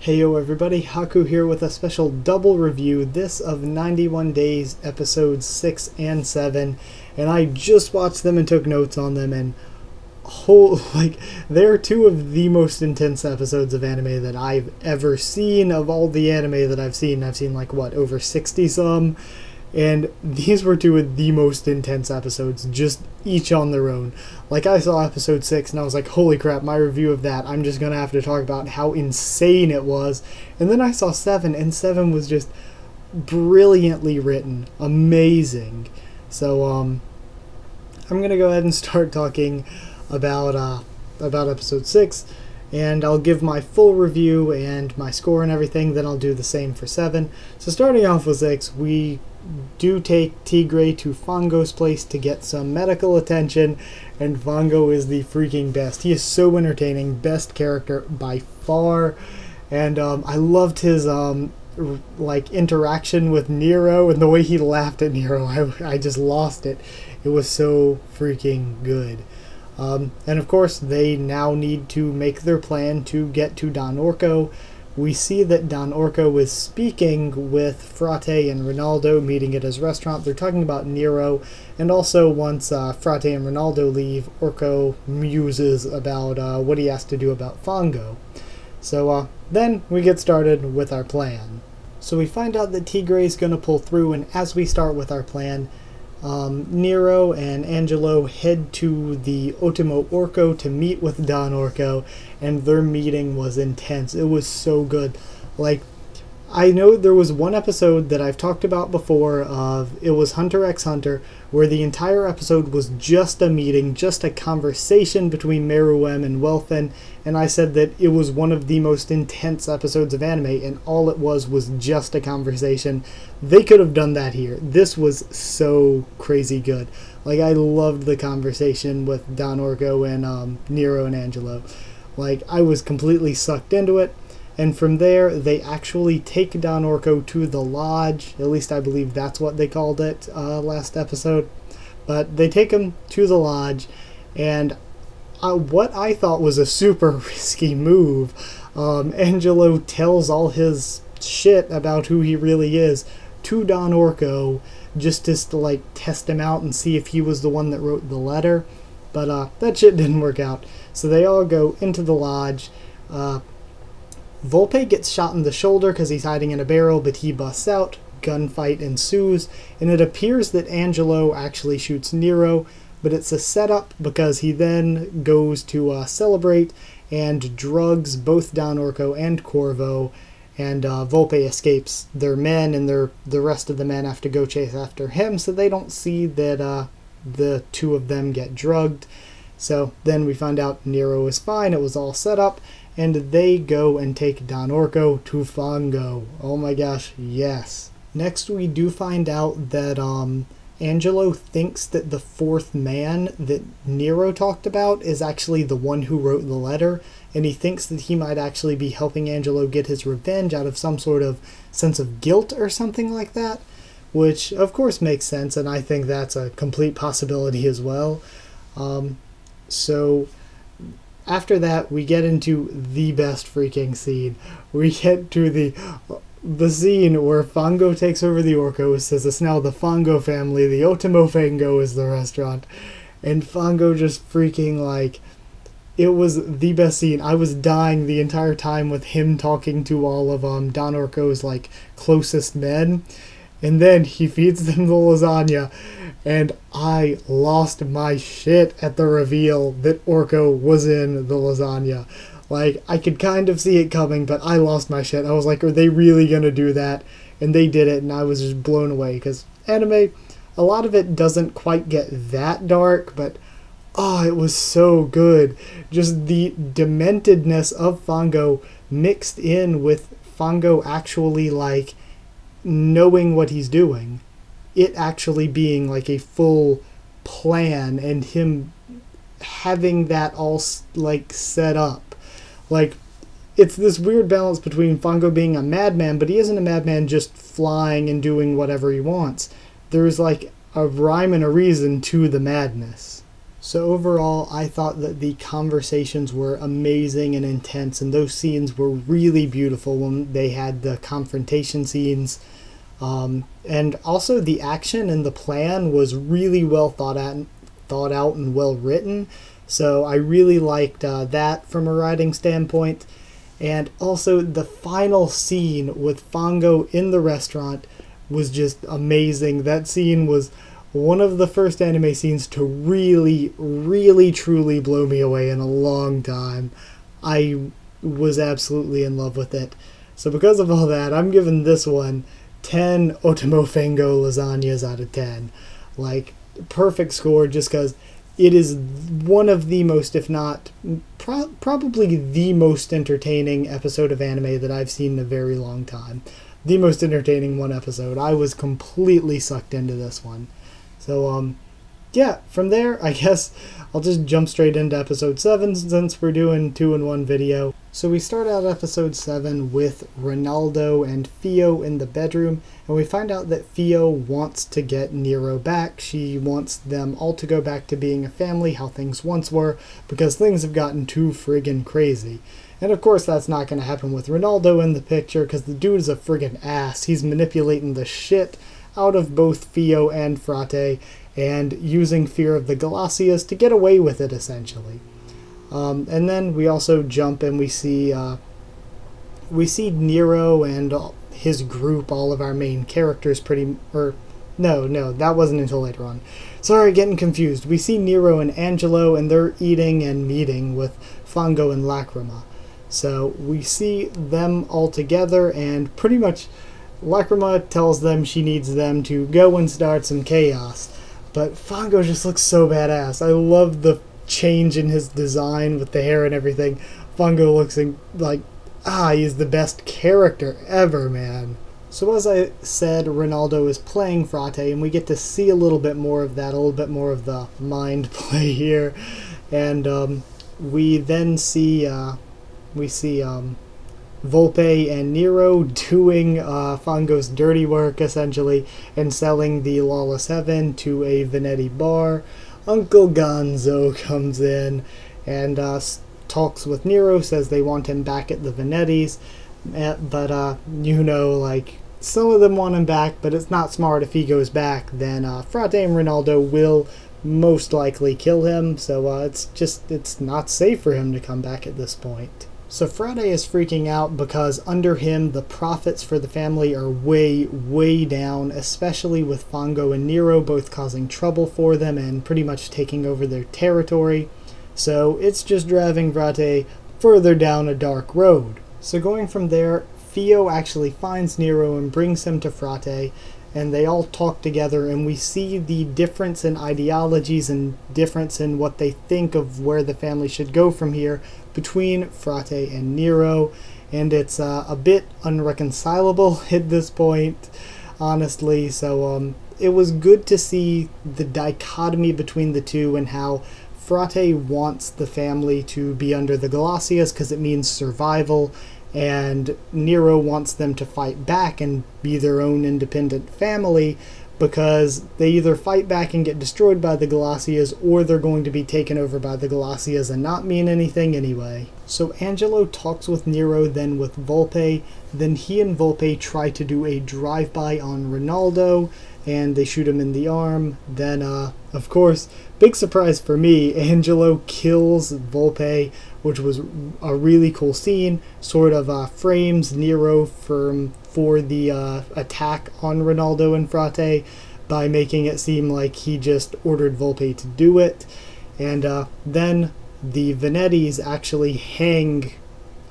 Heyo everybody, Haku here with a special double review, this of 91 Days episodes 6 and 7, and I just watched them and took notes on them, and they're two of the most intense episodes of anime that I've ever seen. Of all the anime that I've seen over 60 some, and these were two of the most intense episodes, just each on their own. Like, I saw episode 6 and I was like, holy crap, my review of that, I'm just gonna have to talk about how insane it was. And then I saw 7, and 7 was just brilliantly written. Amazing. So, I'm gonna go ahead and start talking about episode 6, and I'll give my full review and my score and everything, then I'll do the same for 7. So starting off with 6, we do take Tigre to Fango's place to get some medical attention, and Fango is the freaking best. He is so entertaining, best character by far, and I loved his interaction with Nero, and the way he laughed at Nero. I just lost it. It was so freaking good. And of course, they now need to make their plan to get to Don Orco. We see that Don Orco is speaking with Frate and Ronaldo, meeting at his restaurant. They're talking about Nero, and also once Frate and Ronaldo leave, Orco muses about what he has to do about Fango. So then we get started with our plan. So we find out that Tigre is going to pull through, and as we start with our plan, Nero and Angelo head to the Ultimo Orco to meet with Don Orco, and their meeting was intense. It was so good. Like, I know there was one episode that I've talked about before it was Hunter x Hunter, where the entire episode was just a meeting, just a conversation between Meruem and Welfin, and I said that it was one of the most intense episodes of anime, and all it was just a conversation. They could have done that here. This was so crazy good. Like, I loved the conversation with Don Orco and Nero and Angelo. Like, I was completely sucked into it. And from there, they actually take Don Orco to the lodge. At least I believe that's what they called it last episode. But they take him to the lodge, and what I thought was a super risky move, Angelo tells all his shit about who he really is to Don Orco, just to test him out and see if he was the one that wrote the letter. But that shit didn't work out. So they all go into the lodge. Volpe gets shot in the shoulder because he's hiding in a barrel, but he busts out. Gunfight ensues, and it appears that Angelo actually shoots Nero, but it's a setup because he then goes to celebrate and drugs both Don Orco and Corvo, and Volpe escapes their men, and the rest of the men have to go chase after him, so they don't see that the two of them get drugged. So then we find out Nero is fine, it was all set up, and they go and take Don Orco to Fango. Oh my gosh, yes. Next we do find out that Angelo thinks that the fourth man that Nero talked about is actually the one who wrote the letter, and he thinks that he might actually be helping Angelo get his revenge out of some sort of sense of guilt or something like that, which of course makes sense, and I think that's a complete possibility as well. So after that, we get into the best freaking scene. We get to the scene where Fango takes over the Orco, says it's now the Fango family, the Ultimo Fango is the restaurant, and Fango just freaking, it was the best scene. I was dying the entire time with him talking to all of Don Orco's, closest men, and then he feeds them the lasagna, and I lost my shit at the reveal that Orco was in the lasagna. I could kind of see it coming, but I lost my shit. I was like, are they really going to do that? And they did it, and I was just blown away, because anime, a lot of it doesn't quite get that dark, but it was so good. Just the dementedness of Fango mixed in with Fango actually, knowing what he's doing. It actually being a full plan, and him having that all set up. It's this weird balance between Fango being a madman, but he isn't a madman just flying and doing whatever he wants. There's a rhyme and a reason to the madness. So overall, I thought that the conversations were amazing and intense, and those scenes were really beautiful when they had the confrontation scenes. And also the action and the plan was really well thought out and well written. So I really liked that from a writing standpoint. And also the final scene with Fango in the restaurant was just amazing. That scene was one of the first anime scenes to really, really, truly blow me away in a long time. I was absolutely in love with it. So because of all that, I'm giving this one 10 Otomo Fango lasagnas out of 10. Like, perfect score just because it is one of the most, if not probably the most entertaining episode of anime that I've seen in a very long time. The most entertaining one episode. I was completely sucked into this one. So, yeah, from there, I guess I'll just jump straight into episode 7 since we're doing 2-in-1 video. So we start out episode 7 with Ronaldo and Fio in the bedroom, and we find out that Fio wants to get Nero back. She wants them all to go back to being a family, how things once were, because things have gotten too friggin' crazy. And of course that's not going to happen with Ronaldo in the picture, because the dude is a friggin' ass. He's manipulating the shit out of both Fio and Frate, and using fear of the Galacias to get away with it, essentially. And then we also jump and we see Nero and his group, all of our main characters no, that wasn't until later on. Sorry, getting confused. We see Nero and Angelo, and they're eating and meeting with Fango and Lacrima. So we see them all together, and pretty much Lacrima tells them she needs them to go and start some chaos. But Fango just looks so badass. I love the change in his design with the hair and everything. Fango looks like, he's the best character ever, man. So as I said, Ronaldo is playing Frate, and we get to see a little bit more of that, a little bit more of the mind play here. And we then see Volpe and Nero doing Fango's dirty work, essentially, and selling the Lawless Heaven to a Venetti bar. Uncle Gonzo comes in and talks with Nero, says they want him back at the Venettis, but like, some of them want him back, but it's not smart. If he goes back, then Frate and Ronaldo will most likely kill him, so it's not safe for him to come back at this point. So Frate is freaking out because under him the profits for the family are way, way down, especially with Fango and Nero both causing trouble for them and pretty much taking over their territory. So it's just driving Frate further down a dark road. So going from there, Fio actually finds Nero and brings him to Frate, and they all talk together, and we see the difference in ideologies and difference in what they think of where the family should go from here between Frate and Nero, and it's a bit unreconcilable at this point, honestly. So it was good to see the dichotomy between the two and how Frate wants the family to be under the Galacias because it means survival, and Nero wants them to fight back and be their own independent family because they either fight back and get destroyed by the Galacias, or they're going to be taken over by the Galacias and not mean anything anyway. So Angelo talks with Nero, then with Volpe, then he and Volpe try to do a drive-by on Ronaldo, and they shoot him in the arm. Then, of course, big surprise for me, Angelo kills Volpe, which was a really cool scene, sort of frames Nero for the attack on Ronaldo and Frate by making it seem like he just ordered Volpe to do it. And then the Venettis actually hang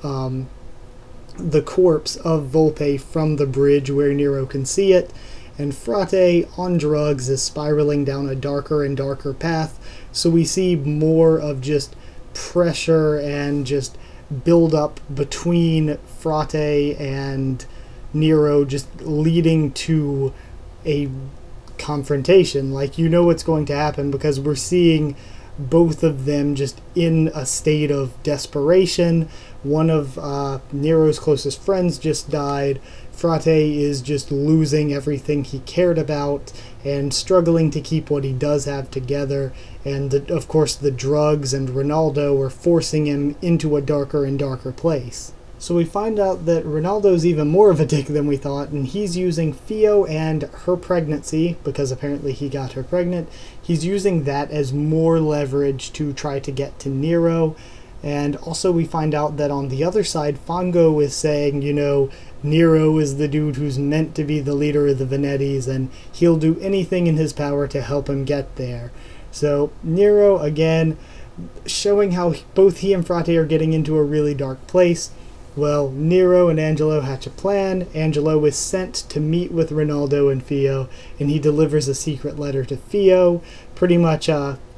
the corpse of Volpe from the bridge where Nero can see it, and Frate, on drugs, is spiraling down a darker and darker path, so we see more of just pressure and just build up between Frate and Nero, just leading to a confrontation. Like, you know what's going to happen because we're seeing both of them just in a state of desperation. One of Nero's closest friends just died. Frate is just losing everything he cared about and struggling to keep what he does have together. And of course the drugs and Ronaldo are forcing him into a darker and darker place. So we find out that Ronaldo's even more of a dick than we thought, and he's using Fio and her pregnancy, because apparently he got her pregnant, he's using that as more leverage to try to get to Nero. And also we find out that on the other side, Fongo is saying, you know, Nero is the dude who's meant to be the leader of the Venettis, and he'll do anything in his power to help him get there. So Nero, again, showing how both he and Frate are getting into a really dark place. Well, Nero and Angelo hatch a plan. Angelo is sent to meet with Ronaldo and Fio, and he delivers a secret letter to Fio, pretty much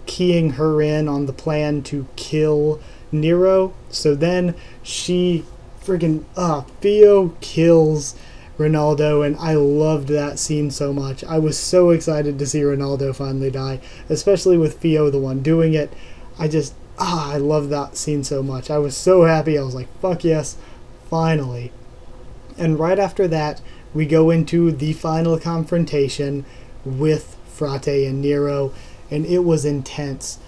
keying her in on the plan to kill Nero. So then she Fio kills Ronaldo, and I loved that scene so much. I was so excited to see Ronaldo finally die, especially with Fio the one doing it. I love that scene so much. I was so happy. I was like, fuck yes, finally. And right after that, we go into the final confrontation with Frate and Nero, and it was intense.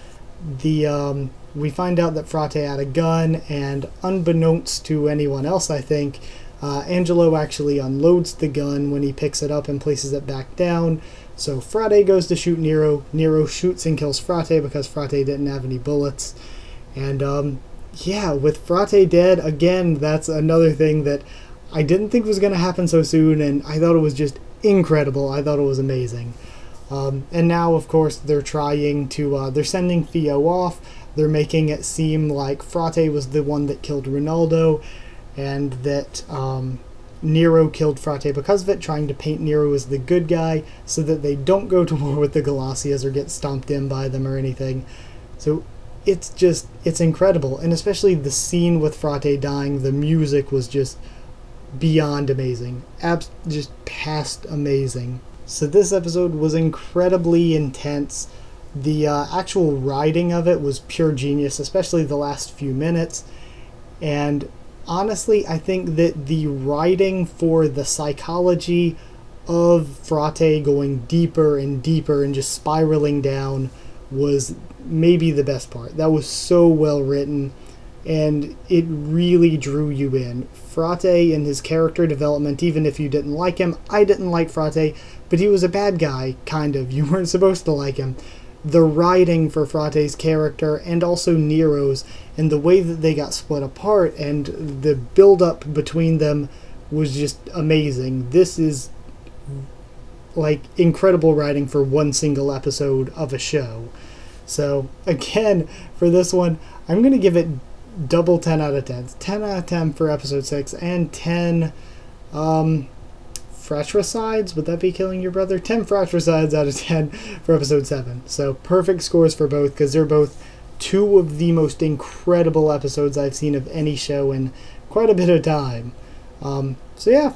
We find out that Frate had a gun, and unbeknownst to anyone else, I think, Angelo actually unloads the gun when he picks it up and places it back down. So Frate goes to shoot Nero. Nero shoots and kills Frate because Frate didn't have any bullets. And with Frate dead, again, that's another thing that I didn't think was going to happen so soon, and I thought it was just incredible. I thought it was amazing. And now, of course, they're trying to, they're sending Fio off. They're making it seem like Frate was the one that killed Ronaldo, and that Nero killed Frate because of it, trying to paint Nero as the good guy so that they don't go to war with the Galasias or get stomped in by them or anything. So it's incredible. And especially the scene with Frate dying, the music was just beyond amazing. Just past amazing. So this episode was incredibly intense. The actual writing of it was pure genius, especially the last few minutes. And honestly, I think that the writing for the psychology of Frate going deeper and deeper and just spiraling down was maybe the best part. That was so well written, and it really drew you in. Frate and his character development, even if you didn't like him, I didn't like Frate, but he was a bad guy, kind of. You weren't supposed to like him. The writing for Frate's character and also Nero's, and the way that they got split apart and the build-up between them was just amazing. This is like incredible writing for one single episode of a show. So again, for this one, I'm going to give it double 10 out of 10. 10 out of 10 for episode 6 and 10 fratricides. Would that be killing your brother? 10 fratricides out of 10 for episode 7. So perfect scores for both, because they're both two of the most incredible episodes I've seen of any show in quite a bit of time. So yeah,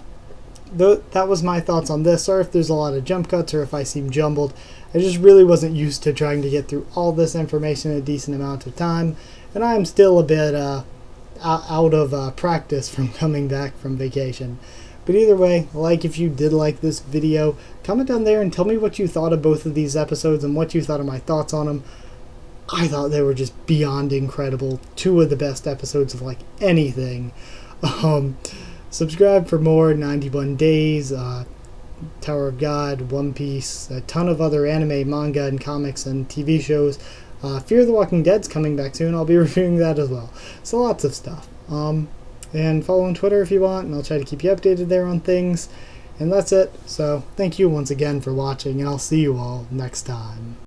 that was my thoughts on this. Sorry if there's a lot of jump cuts or if I seem jumbled. I just really wasn't used to trying to get through all this information in a decent amount of time, and I'm still a bit out of practice from coming back from vacation. But either way, if you did like this video, comment down there and tell me what you thought of both of these episodes and what you thought of my thoughts on them. I thought they were just beyond incredible. Two of the best episodes of anything. Subscribe for more 91 Days, Tower of God, One Piece, a ton of other anime, manga, and comics and TV shows. Fear the Walking Dead's coming back soon. I'll be reviewing that as well. So lots of stuff. And follow on Twitter if you want, and I'll try to keep you updated there on things. And that's it. So thank you once again for watching, and I'll see you all next time.